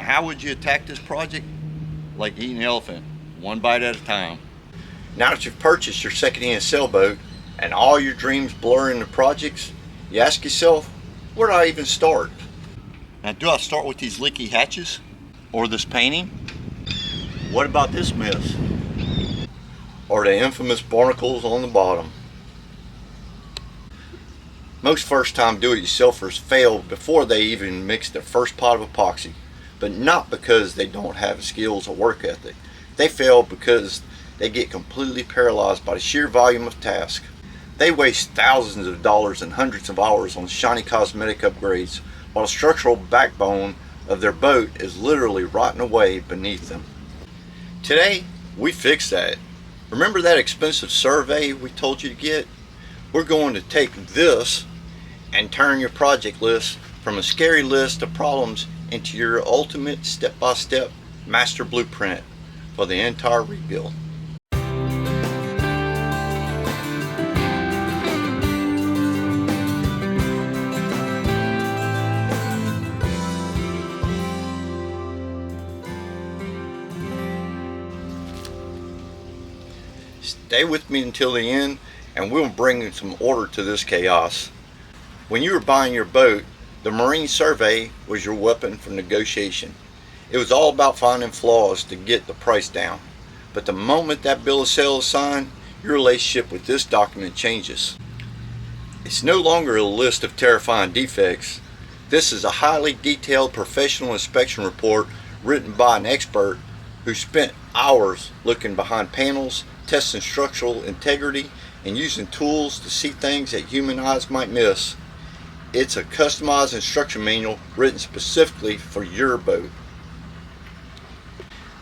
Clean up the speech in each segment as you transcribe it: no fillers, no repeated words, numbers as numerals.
how would you attack this project? Like eating an elephant, one bite at a time. Now that you've purchased your secondhand sailboat and all your dreams blur into projects, you ask yourself, where do I even start? Now, do I start with these leaky hatches or this painting? What about this mess? Or the infamous barnacles on the bottom? Most first-time do-it-yourselfers fail before they even mix their first pot of epoxy, but not because they don't have skills or work ethic. They fail because they get completely paralyzed by the sheer volume of task. They waste thousands of dollars and hundreds of hours on shiny cosmetic upgrades, while the structural backbone of their boat is literally rotting away beneath them. Today, we fix that. Remember that expensive survey we told you to get? We're going to take this and turn your project list from a scary list of problems into your ultimate step-by-step master blueprint for the entire rebuild. Stay with me until the end and we'll bring some order to this chaos. When you were buying your boat, the marine survey was your weapon for negotiation. It was all about finding flaws to get the price down. But the moment that bill of sale is signed, your relationship with this document changes. It's no longer a list of terrifying defects. This is a highly detailed professional inspection report written by an expert who spent hours looking behind panels, testing structural integrity, and using tools to see things that human eyes might miss. It's a customized instruction manual written specifically for your boat.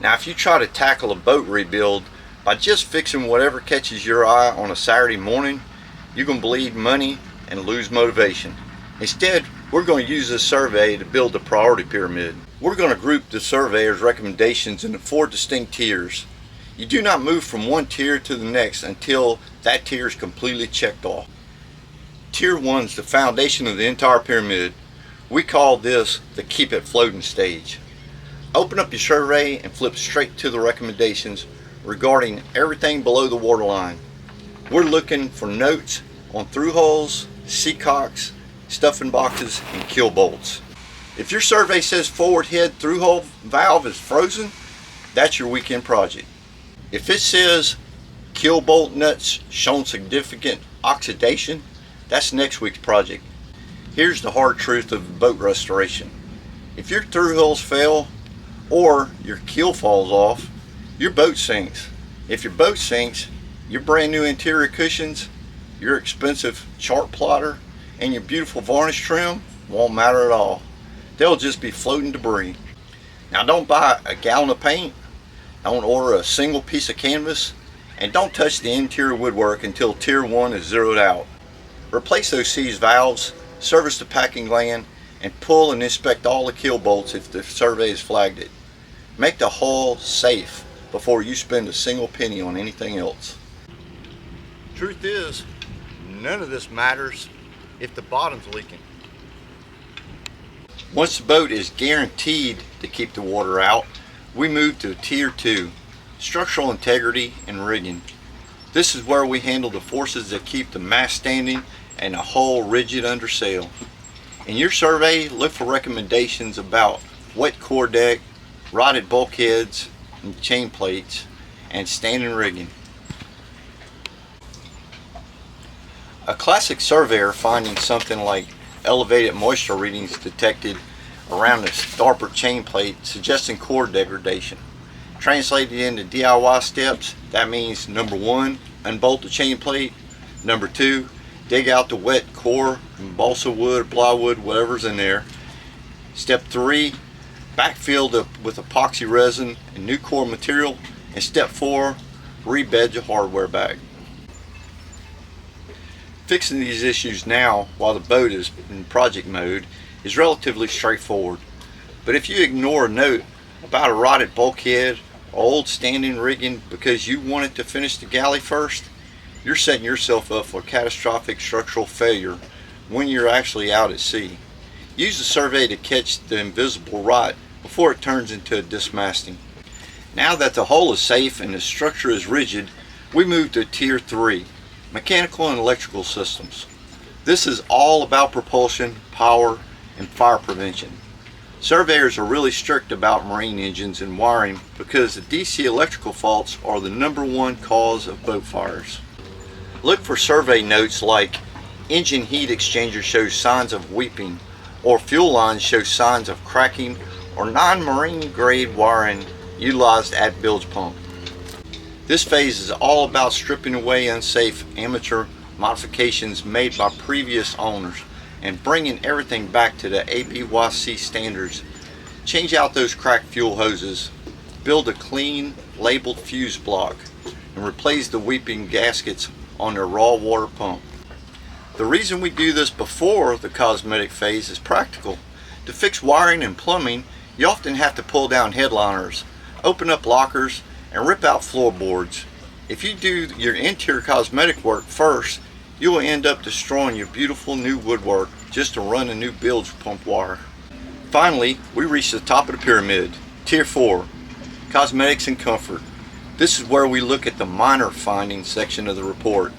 Now, if you try to tackle a boat rebuild by just fixing whatever catches your eye on a Saturday morning, you're going to bleed money and lose motivation. Instead, we're going to use this survey to build the priority pyramid. We're going to group the surveyor's recommendations into 4 distinct tiers. You do not move from one tier to the next until that tier is completely checked off. Tier 1 is the foundation of the entire pyramid. We call this the keep it floating stage. Open up your survey and flip straight to the recommendations regarding everything below the waterline. We're looking for notes on through holes, seacocks, stuffing boxes, and keel bolts. If your survey says forward head through hole valve is frozen, that's your weekend project. If it says keel bolt nuts shown significant oxidation, that's next week's project. Here's the hard truth of boat restoration. If your through holes fail or your keel falls off, your boat sinks. If your boat sinks, your brand new interior cushions, your expensive chart plotter, and your beautiful varnish trim won't matter at all. They'll just be floating debris. Now, don't buy a gallon of paint, don't order a single piece of canvas, and don't touch the interior woodwork until tier 1 is zeroed out. Replace those seized valves, service the packing gland, and pull and inspect all the keel bolts if the survey has flagged it. Make the hull safe before you spend a single penny on anything else. Truth is, none of this matters if the bottom's leaking. Once the boat is guaranteed to keep the water out, we move to tier 2, structural integrity and rigging. This is where we handle the forces that keep the mast standing and the hull rigid under sail. In your survey, look for recommendations about wet core deck, rotted bulkheads and chain plates, and standing rigging. A classic surveyor finding something like elevated moisture readings detected around the starboard chain plate suggesting core degradation. Translated into DIY steps, that means number 1, unbolt the chain plate. Number 2, dig out the wet core from balsa wood, plywood, whatever's in there. Step 3, backfill with epoxy resin and new core material. And step 4, rebed your hardware back. Fixing these issues now while the boat is in project mode is relatively straightforward. But if you ignore a note about a rotted bulkhead or old standing rigging because you wanted to finish the galley first, you're setting yourself up for catastrophic structural failure when you're actually out at sea. Use the survey to catch the invisible rot before it turns into a dismasting. Now that the hull is safe and the structure is rigid, we move to Tier 3, mechanical and electrical systems. This is all about propulsion, power, and fire prevention. Surveyors are really strict about marine engines and wiring because the DC electrical faults are the #1 cause of boat fires. Look for survey notes like engine heat exchanger shows signs of weeping, or fuel lines show signs of cracking, or non-marine grade wiring utilized at bilge pump. This phase is all about stripping away unsafe amateur modifications made by previous owners and bringing everything back to the APYC standards. Change out those cracked fuel hoses, build a clean labeled fuse block, and replace the weeping gaskets on their raw water pump. The reason we do this before the cosmetic phase is practical. To fix wiring and plumbing, you often have to pull down headliners, open up lockers, and rip out floorboards. If you do your interior cosmetic work first, you will end up destroying your beautiful new woodwork just to run a new bilge pump wire. Finally, we reach the top of the pyramid, Tier 4, cosmetics and comfort. This is where we look at the minor findings section of the report,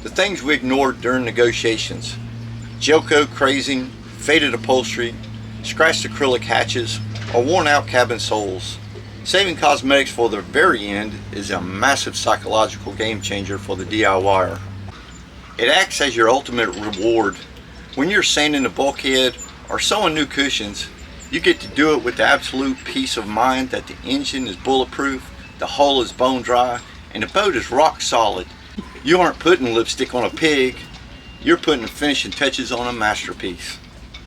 the things we ignored during negotiations. Gel coat crazing, faded upholstery, scratched acrylic hatches, or worn out cabin soles. Saving cosmetics for the very end is a massive psychological game changer for the DIYer. It acts as your ultimate reward. When you're sanding the bulkhead or sewing new cushions, you get to do it with the absolute peace of mind that the engine is bulletproof, the hull is bone dry, and the boat is rock solid. You aren't putting lipstick on a pig, you're putting the finishing touches on a masterpiece.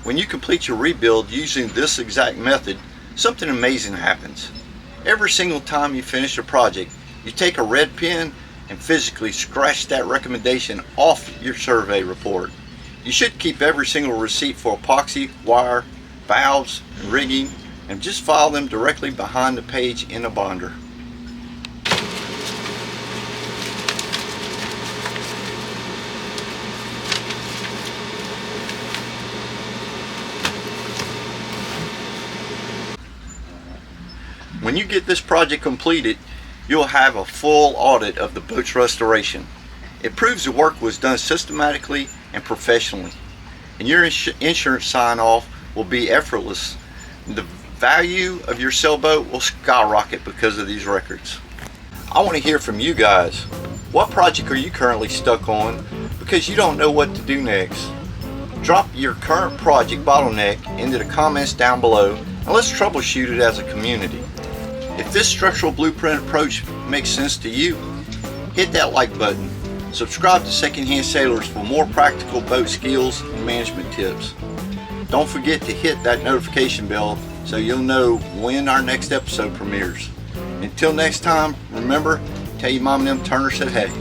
When you complete your rebuild using this exact method, something amazing happens. Every single time you finish a project, you take a red pen and physically scratch that recommendation off your survey report. You should keep every single receipt for epoxy, wire, valves, and rigging, and just file them directly behind the page in a binder. When you get this project completed, you'll have a full audit of the boat's restoration. It proves the work was done systematically and professionally, and your insurance sign-off will be effortless. The value of your sailboat will skyrocket because of these records. I want to hear from you guys. What project are you currently stuck on because you don't know what to do next? Drop your current project bottleneck into the comments down below and let's troubleshoot it as a community. If this structural blueprint approach makes sense to you, hit that like button. Subscribe to Secondhand Sailors for more practical boat skills and management tips. Don't forget to hit that notification bell so you'll know when our next episode premieres. Until next time, remember, tell your mom and them Turner said hey.